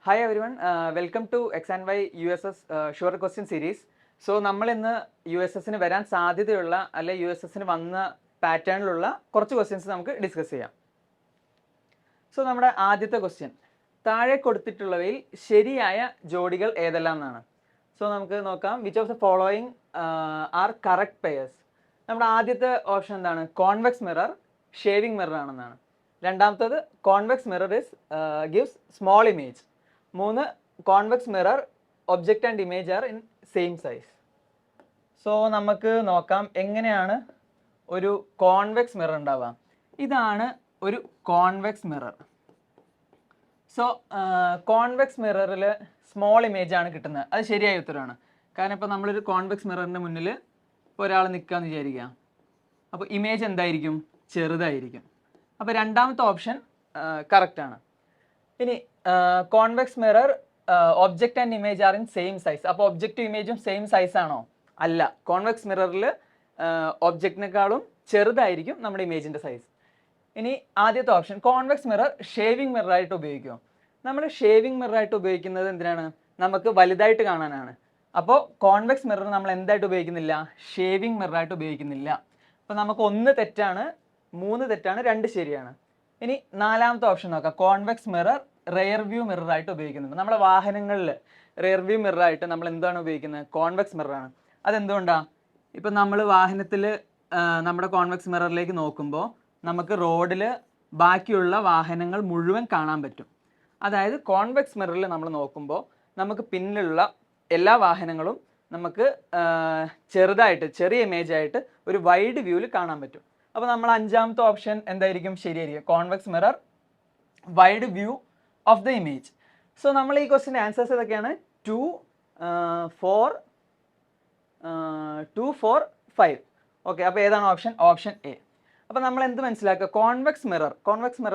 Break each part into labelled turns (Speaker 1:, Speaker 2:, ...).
Speaker 1: Hi everyone, welcome to X and Y USS Short Question Series. So നമ്മൾ ഇന്ന് USSന് വരാൻ സാധ്യതയുള്ള അല്ലെ USSന് വന്ന പാറ്റേണിലുള്ള കുറച്ച് ക്വസ്റ്റ്യൻസ് നമുക്ക് ഡിസ്കസ് ചെയ്യാം. സോ നമ്മുടെ ആദ്യത്തെ ക്വസ്റ്റ്യൻ, താഴെ കൊടുത്തിട്ടുള്ളവയിൽ ശരിയായ ജോഡികൾ ഏതെല്ലാം എന്നാണ്. സോ നമുക്ക് നോക്കാം, which of the following are correct pairs. നമ്മുടെ ആദ്യത്തെ ഓപ്ഷൻ എന്താണ്? കോൺവെക്സ് മിറർ ഷേവിംഗ് മിറർ ആണെന്നാണ്. രണ്ടാമത്തത് convex mirror gives small image. മൂന്ന്, convex mirror object and image are in same size. So നമുക്ക് നോക്കാം എങ്ങനെയാണ് ഒരു കോൺവെക്സ് മിറർ ഉണ്ടാവുക. ഇതാണ് ഒരു കോൺവെക്സ് മിറർ. സോ കോൺവെക്സ് മിററിൽ സ്മോൾ ഇമേജ് ആണ് കിട്ടുന്നത്. അത് ശരിയായ ഉത്തരമാണ്. കാരണം ഇപ്പോൾ നമ്മളൊരു കോൺവെക്സ് മിററിൻ്റെ മുന്നിൽ ഒരാൾ നിൽക്കാമെന്ന് വിചാരിക്കുക, അപ്പോൾ ഇമേജ് എന്തായിരിക്കും? ചെറുതായിരിക്കും. അപ്പോൾ രണ്ടാമത്തെ ഓപ്ഷൻ കറക്റ്റാണ്. ഇനി convex mirror object and image are in same size. അപ്പോൾ ഒബ്ജക്റ്റും ഇമേജും സെയിം സൈസ് ആണോ? അല്ല. കോൺവെക്സ് മിററിൽ ഒബ്ജക്റ്റിനേക്കാളും ചെറുതായിരിക്കും നമ്മുടെ ഇമേജിൻ്റെ സൈസ്. ഇനി ആദ്യത്തെ ഓപ്ഷൻ, കോൺവെക്സ് മിറർ ഷേവിംഗ് മിററായിട്ട് ഉപയോഗിക്കുമോ? നമ്മൾ ഷേവിംഗ് മിററായിട്ട് ഉപയോഗിക്കുന്നത് എന്തിനാണ്? നമുക്ക് വലുതായിട്ട് കാണാനാണ്. അപ്പോൾ കോൺവെക്സ് മിറർ നമ്മൾ എന്തായിട്ട് ഉപയോഗിക്കുന്നില്ല? ഷേവിംഗ് മിററായിട്ട് ഉപയോഗിക്കുന്നില്ല. അപ്പോൾ നമുക്ക് 1 തെറ്റാണ്, 3 തെറ്റാണ്, 2 ശരിയാണ്. ഇനി നാലാമത്തെ ഓപ്ഷൻ നോക്കാം, കോൺവെക്സ് മിറർ റെയർ വ്യൂ മിററായിട്ട് ഉപയോഗിക്കുന്നുണ്ട്. നമ്മുടെ വാഹനങ്ങളിൽ റെയർ വ്യൂ മിററായിട്ട് നമ്മൾ എന്താണ് ഉപയോഗിക്കുന്നത്? കോൺവെക്സ് മിററാണ്. അതെന്തുകൊണ്ടാണ്? ഇപ്പം നമ്മൾ വാഹനത്തിൽ നമ്മുടെ കോൺവെക്സ് മിററിലേക്ക് നോക്കുമ്പോൾ നമുക്ക് റോഡിൽ ബാക്കിയുള്ള വാഹനങ്ങൾ മുഴുവൻ കാണാൻ പറ്റും. അതായത് കോൺവെക്സ് മിററിൽ നമ്മൾ നോക്കുമ്പോൾ നമുക്ക് പിന്നിലുള്ള എല്ലാ വാഹനങ്ങളും നമുക്ക് ചെറുതായിട്ട്, ചെറിയ ഇമേജ് ആയിട്ട് ഒരു വൈഡ് വ്യൂവിൽ കാണാൻ പറ്റും. അപ്പോൾ നമ്മൾ അഞ്ചാമത്തെ ഓപ്ഷൻ എന്തായിരിക്കും? ശരിയായിരിക്കും, convex mirror wide view of the image. So നമ്മൾ ഈ ക്വസ്റ്റിൻ്റെ ആൻസേഴ്സ് ഏതൊക്കെയാണ്? 2, 4, 2, 4, 5. ഓക്കെ, അപ്പോൾ ഏതാണ് ഓപ്ഷൻ? Option A. അപ്പോൾ നമ്മൾ എന്ത് മനസ്സിലാക്കുക? കോൺവെക്സ് മിറർ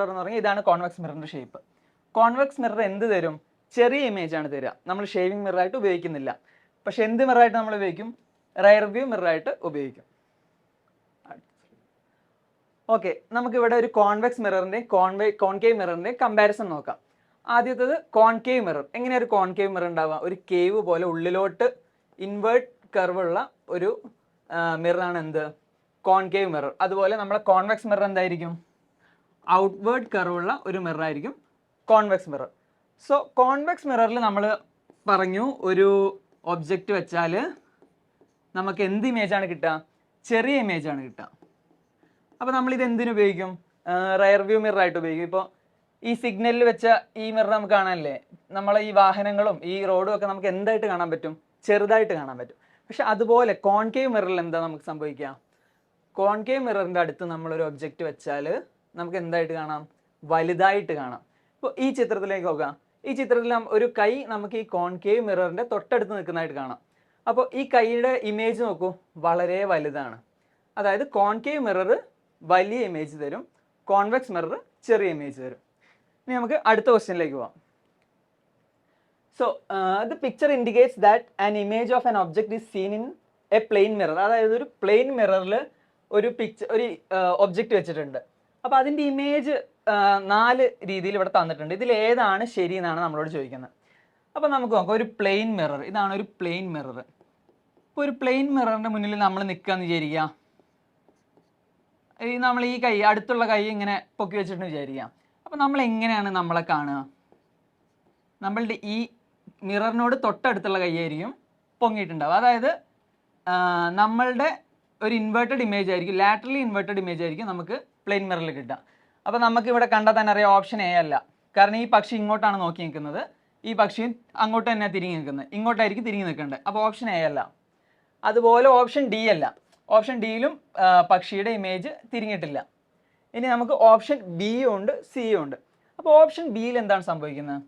Speaker 1: എന്ന് പറഞ്ഞാൽ ഇതാണ് കോൺവെക്സ് മിററിൻ്റെ ഷേപ്പ്. കോൺവെക്സ് മിറർ എന്ത് തരും? ചെറിയ ഇമേജ് ആണ് തരിക. നമ്മൾ ഷേവിംഗ് മിററായിട്ട് ഉപയോഗിക്കുന്നില്ല. പക്ഷെ എന്ത് മിററായിട്ട് നമ്മൾ ഉപയോഗിക്കും? റെയർ വ്യൂ മിററായിട്ട് ഉപയോഗിക്കും. ഓക്കെ, നമുക്കിവിടെ ഒരു കോൺവെക്സ് മിററിൻ്റെയും കോൺകേവ് മിററിൻ്റെയും കമ്പാരിസൺ നോക്കാം. ആദ്യത്തേത് കോൺകേവ് മിറർ. എങ്ങനെയാണ് ഒരു കോൺകേവ് മിറർ ഉണ്ടാവുക? ഒരു കേവ് പോലെ ഉള്ളിലോട്ട് ഇൻവേർട്ട് കർവുള്ള ഒരു മിററാണ് എന്ത്? Concave mirror. അതുപോലെ നമ്മുടെ കോൺവെക്സ് മിറർ എന്തായിരിക്കും? ഔട്ട്വേർഡ് കർവുള്ള ഒരു മിററായിരിക്കും കോൺവെക്സ് മിറർ. സോ കോൺവെക്സ് മിററിൽ നമ്മൾ പറഞ്ഞു, ഒരു ഒബ്ജക്റ്റ് വെച്ചാൽ നമുക്ക് എന്ത് ഇമേജാണ് കിട്ടുക? ചെറിയ ഇമേജാണ് കിട്ടുക. അപ്പോൾ നമ്മളിത് എന്തിനുപയോഗിക്കും? റെയർ വ്യൂ മിററായിട്ട് ഉപയോഗിക്കും. ഇപ്പോൾ ഈ സിഗ്നലിൽ വെച്ച ഈ മിറർ നമുക്ക് കാണാനല്ലേ, നമ്മളെ ഈ വാഹനങ്ങളും ഈ റോഡും ഒക്കെ നമുക്ക് എന്തായിട്ട് കാണാൻ പറ്റും? ചെറുതായിട്ട് കാണാൻ പറ്റും. പക്ഷെ അതുപോലെ കോൺകേവ് മിററിൽ എന്താ നമുക്ക് സംഭവിക്കുക? കോൺകേവ് മിററിൻ്റെ അടുത്ത് നമ്മളൊരു ഒബ്ജക്റ്റ് വെച്ചാൽ നമുക്ക് എന്തായിട്ട് കാണാം? വലുതായിട്ട് കാണാം. ഇപ്പോൾ ഈ ചിത്രത്തിലേക്ക് നോക്കാം. ഈ ചിത്രത്തിൽ ഒരു കൈ നമുക്ക് ഈ കോൺകേവ് മിററിൻ്റെ തൊട്ടടുത്ത് നിൽക്കുന്നതായിട്ട് കാണാം. അപ്പോൾ ഈ കൈയുടെ ഇമേജ് നോക്കൂ, വളരെ വലുതാണ്. അതായത് കോൺകേവ് മിറർ വലിയ ഇമേജ് തരും, കോൺവെക്സ് മിറർ ചെറിയ ഇമേജ് തരും. ഇനി നമുക്ക് അടുത്ത ക്വസ്റ്റ്യനിലേക്ക് പോവാം. So the picture indicates that an image of an object is seen in a plane mirror. അതായത് ഒരു പ്ലെയിൻ മിററിൽ ഒരു ഒബ്ജക്റ്റ് വെച്ചിട്ടുണ്ട്. അപ്പോൾ അതിൻ്റെ ഇമേജ് 4 രീതിയിൽ ഇവിടെ തന്നിട്ടുണ്ട്. ഇതിൽ ഏതാണ് ശരി എന്നാണ് നമ്മളോട് ചോദിക്കുന്നത്. അപ്പോൾ നമുക്ക് നോക്കാം, ഒരു പ്ലെയിൻ മിറർ. ഇതാണ് ഒരു പ്ലെയിൻ മിറർ. ഇപ്പോൾ ഒരു പ്ലെയിൻ മിററിൻ്റെ മുന്നിൽ നമ്മൾ നിൽക്കുകയെന്ന് വിചാരിക്കുക. നമ്മൾ ഈ കൈ, അടുത്തുള്ള കൈ ഇങ്ങനെ പൊക്കി വെച്ചിട്ട് വിചാരിക്കാം. അപ്പോൾ നമ്മൾ എങ്ങനെയാണ് നമ്മളെ കാണുക? നമ്മളുടെ ഈ മിററിനോട് തൊട്ടടുത്തുള്ള കൈയായിരിക്കും പൊങ്ങിയിട്ടുണ്ടാവുക. അതായത് നമ്മളുടെ ഒരു ഇൻവേർട്ടഡ് ഇമേജ് ആയിരിക്കും, ലാറ്ററലി ഇൻവേർട്ടഡ് ഇമേജ് ആയിരിക്കും നമുക്ക് പ്ലെയിൻ മിററിൽ കിട്ടുക. അപ്പോൾ നമുക്ക് ഇവിടെ കണ്ടാൽ തന്നെ അറിയാം, ഓപ്ഷൻ എ അല്ല. കാരണം ഈ പക്ഷി ഇങ്ങോട്ടാണ് നോക്കി നിൽക്കുന്നത്, ഈ പക്ഷിയും അങ്ങോട്ട് തന്നെ തിരിഞ്ഞ് നിൽക്കുന്നത്, ഇങ്ങോട്ടായിരിക്കും തിരിഞ്ഞ് നിൽക്കേണ്ടത്. അപ്പോൾ ഓപ്ഷൻ എ അല്ല. അതുപോലെ ഓപ്ഷൻ ഡി അല്ല. ഓപ്ഷൻ ഡിയിലും പക്ഷിയുടെ ഇമേജ് തിരിഞ്ഞിട്ടില്ല. ഇനി നമുക്ക് ഓപ്ഷൻ ബിയും ഉണ്ട്, സിയും ഉണ്ട്. അപ്പോൾ ഓപ്ഷൻ ബിയിൽ എന്താണ് സംഭവിക്കുന്നത്?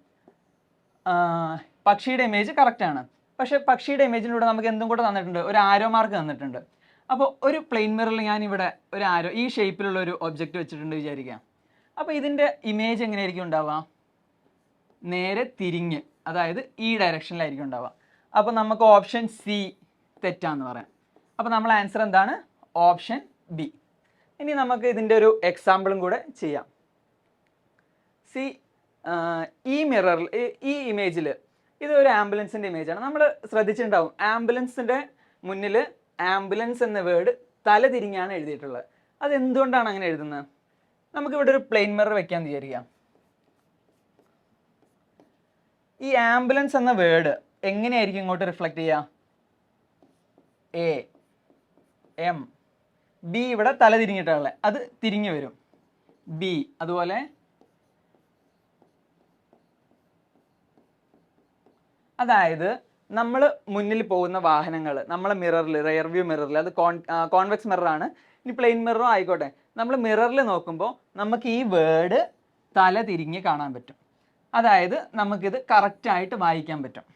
Speaker 1: പക്ഷിയുടെ ഇമേജ് കറക്റ്റാണ്. പക്ഷേ പക്ഷിയുടെ ഇമേജിലൂടെ നമുക്ക് എന്തും കൂടെ തന്നിട്ടുണ്ട്? ഒരു ആരോ മാർക്ക് തന്നിട്ടുണ്ട്. അപ്പോൾ ഒരു പ്ലെയിൻ മിററിൽ ഞാനിവിടെ ഒരു ആരോ, ഈ ഷേപ്പിലുള്ള ഒരു ഒബ്ജക്റ്റ് വെച്ചിട്ടുണ്ട് വിചാരിക്കാം. അപ്പോൾ ഇതിൻ്റെ ഇമേജ് എങ്ങനെയായിരിക്കും ഉണ്ടാവുക? നേരെ തിരിഞ്ഞ്, അതായത് ഈ ഡയറക്ഷനിലായിരിക്കും ഉണ്ടാവുക. അപ്പോൾ നമുക്ക് ഓപ്ഷൻ സി തെറ്റാന്ന് പറയാം. അപ്പോൾ നമ്മൾ ആൻസർ എന്താണ്? Option B. ഇനി നമുക്ക് ഇതിൻ്റെ ഒരു എക്സാമ്പിളും കൂടെ ചെയ്യാം. സി ഈ മിററിൽ ഈ ഇമേജിൽ ഇത് ഒരു ആംബുലൻസിൻ്റെ ഇമേജാണ്. നമ്മൾ ശ്രദ്ധിച്ചിട്ടുണ്ടാവും ആംബുലൻസിൻ്റെ മുന്നിൽ ആംബുലൻസ് എന്ന വേർഡ് തല തിരിഞ്ഞാണ് എഴുതിയിട്ടുള്ളത്. അതെന്തുകൊണ്ടാണ് അങ്ങനെ എഴുതുന്നത്? നമുക്കിവിടെ ഒരു പ്ലെയിൻ മിറർ വെക്കാൻ വിചാരിക്കാം. ഈ ആംബുലൻസ് എന്ന വേർഡ് എങ്ങനെയായിരിക്കും ഇങ്ങോട്ട് റിഫ്ലക്റ്റ് ചെയ്യുക? എ എം ബി ഇവിടെ തല തിരിഞ്ഞിട്ടുള്ളത്, അത് തിരിഞ്ഞു വരും. ബി അതുപോലെ അതായത് നമ്മൾ മുന്നിൽ പോകുന്ന വാഹനങ്ങൾ നമ്മളെ മിററിൽ, റെയർ വ്യൂ മിററിൽ, അത് കോൺവെക്സ് മിററാണ്, ഇനി പ്ലെയിൻ മിററും ആയിക്കോട്ടെ, നമ്മൾ മിററിൽ നോക്കുമ്പോൾ നമുക്ക് ഈ വേർഡ് തല തിരിഞ്ഞ് കാണാൻ പറ്റും. അതായത് നമുക്കിത് കറക്റ്റായിട്ട് വായിക്കാൻ പറ്റും.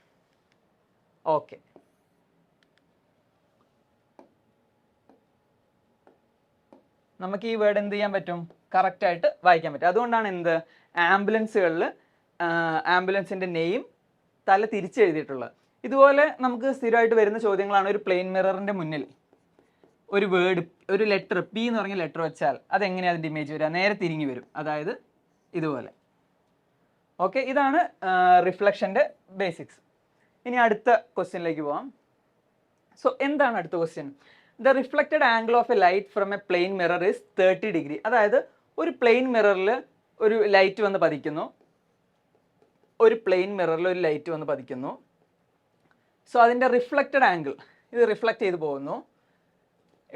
Speaker 1: ഓക്കെ, നമുക്ക് ഈ വേർഡ് എന്ത് ചെയ്യാൻ പറ്റും? കറക്റ്റായിട്ട് വായിക്കാൻ പറ്റും. അതുകൊണ്ടാണ് എന്ത് ആംബുലൻസുകളിൽ ആംബുലൻസിൻ്റെ നെയിം തല തിരിച്ചെഴുതിയിട്ടുള്ളത്. ഇതുപോലെ നമുക്ക് സ്ഥിരമായിട്ട് വരുന്ന ചോദ്യങ്ങളാണ്. ഒരു പ്ലെയിൻ മിററിൻ്റെ മുന്നിൽ ഒരു വേർഡ്, ഒരു ലെറ്റർ പി എന്ന് പറഞ്ഞ ലെറ്റർ വെച്ചാൽ അതെങ്ങനെയാണ് അതിൻ്റെ ഇമേജ് വരിക? നേരെ തിരിഞ്ഞു വരും. അതായത് ഇതുപോലെ. ഓക്കെ, ഇതാണ് റിഫ്ലക്ഷൻ്റെ ബേസിക്സ്. ഇനി അടുത്ത ക്വസ്റ്റ്യനിലേക്ക് പോവാം. സോ എന്താണ് അടുത്ത question? The reflected angle of a light from a plane mirror is 30 degree. അതായത് ഒരു പ്ലെയിൻ മിററിൽ ഒരു ലൈറ്റ് വന്ന് പതിക്കുന്നു. ഒരു പ്ലെയിൻ മിററിൽ ഒരു ലൈറ്റ് വന്ന് പതിക്കുന്നു. സോ അതിൻ്റെ റിഫ്ലക്റ്റഡ് ആംഗിൾ, ഇത് റിഫ്ലക്റ്റ് ചെയ്ത് പോകുന്നു.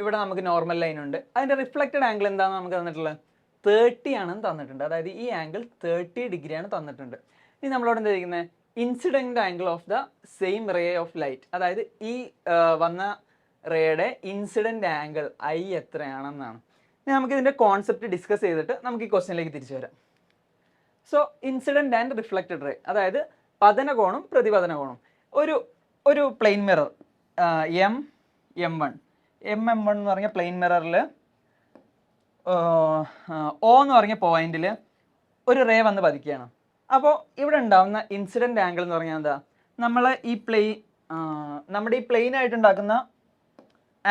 Speaker 1: ഇവിടെ നമുക്ക് നോർമൽ ലൈൻ ഉണ്ട്. അതിൻ്റെ റിഫ്ലക്റ്റഡ് ആംഗിൾ എന്താണെന്ന് നമുക്ക് തന്നിട്ടുള്ളത്? 30 ആണെന്ന് തന്നിട്ടുണ്ട്. അതായത് ഈ ആംഗിൾ 30 ഡിഗ്രിയാണ് തന്നിട്ടുണ്ട്. ഇനി നമ്മളോട് എന്താ ചെയ്യുന്നത്? Incident angle of the same ray of light, അതായത് ഈ വന്ന റേയുടെ ഇൻസിഡൻറ്റ് ആംഗിൾ ഐ എത്രയാണെന്നാണ്. ഇനി നമുക്ക് ഇതിൻ്റെ കോൺസെപ്റ്റ് ഡിസ്കസ് ചെയ്തിട്ട് നമുക്ക് ഈ ക്വസ്റ്റ്യനിലേക്ക് തിരിച്ചു വരാം. So incident and reflected ray, അതായത് പതന കോണും പ്രതിപതന കോണും. ഒരു പ്ലെയിൻ മിറർ M1 എന്ന് പറഞ്ഞ പ്ലെയിൻ മിററിൽ O എന്ന് പറഞ്ഞ പോയിന്റിൽ ഒരു റേ വന്ന് പതിക്കുകയാണ്. അപ്പോൾ ഇവിടെ ഉണ്ടാകുന്ന ഇൻസിഡൻറ്റ് ആംഗിൾ എന്ന് പറഞ്ഞാൽ എന്താ? നമ്മുടെ ഈ പ്ലെയിൻ ആയിട്ടുണ്ടാക്കുന്ന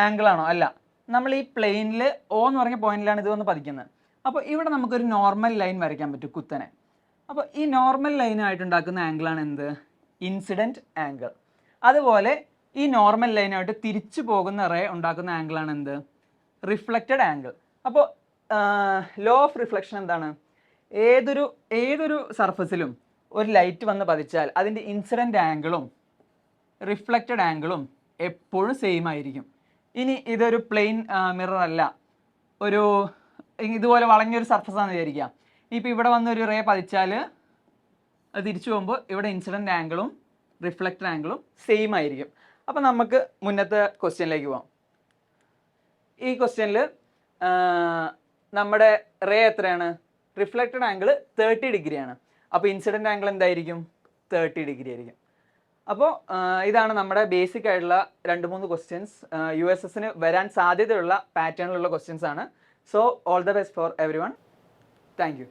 Speaker 1: ആംഗിളാണോ? അല്ല, നമ്മൾ ഈ പ്ലെയിനിൽ O എന്ന് പറഞ്ഞ പോയിന്റിലാണ് ഇത് വന്ന് പതിക്കുന്നത്. അപ്പോൾ ഇവിടെ നമുക്കൊരു നോർമൽ ലൈൻ വരയ്ക്കാൻ പറ്റും, കുത്തനെ. അപ്പോൾ ഈ നോർമൽ ലൈനായിട്ടുണ്ടാക്കുന്ന ആംഗിളാണ് എന്ത്? Incident angle. അതുപോലെ ഈ നോർമൽ ലൈനായിട്ട് തിരിച്ചു പോകുന്ന റേ ഉണ്ടാക്കുന്ന ആംഗിളാണ് എന്ത്? Reflected angle. അപ്പോൾ ലോ ഓഫ് റിഫ്ലക്ഷൻ എന്താണ്? ഏതൊരു സർഫസിലും ഒരു ലൈറ്റ് വന്ന് പതിച്ചാൽ അതിൻ്റെ ഇൻസിഡൻറ്റ് ആംഗിളും റിഫ്ലക്റ്റഡ് ആംഗിളും എപ്പോഴും സെയിം ആയിരിക്കും. ഇനി ഇതൊരു പ്ലെയിൻ മിറർ അല്ല, ഒരു ഇതുപോലെ വളഞ്ഞൊരു സർഫസാണെന്ന് വിചാരിക്കാം. ഇപ്പോൾ ഇവിടെ വന്നൊരു റേ പതിച്ചാൽ അത് തിരിച്ചു പോകുമ്പോൾ ഇവിടെ ഇൻസിഡൻറ്റ് ആംഗിളും റിഫ്ലക്റ്റഡ് ആംഗിളും സെയിം ആയിരിക്കും. അപ്പോൾ നമുക്ക് മുന്നത്തെ ക്വസ്റ്റ്യനിലേക്ക് പോകാം. ഈ ക്വസ്റ്റ്യനിൽ നമ്മുടെ റേ എത്രയാണ്? റിഫ്ലക്റ്റഡ് ആംഗിൾ 30 ഡിഗ്രിയാണ്. അപ്പോൾ ഇൻസിഡൻറ്റ് ആംഗിൾ എന്തായിരിക്കും? 30 ഡിഗ്രി ആയിരിക്കും. അപ്പോൾ ഇതാണ് നമ്മുടെ ബേസിക് ആയിട്ടുള്ള 2-3 ക്വസ്റ്റ്യൻസ്. USSന് വരാൻ സാധ്യതയുള്ള പാറ്റേണിലുള്ള ക്വസ്റ്റ്യൻസ് ആണ്. So all the best for every one. Thank you.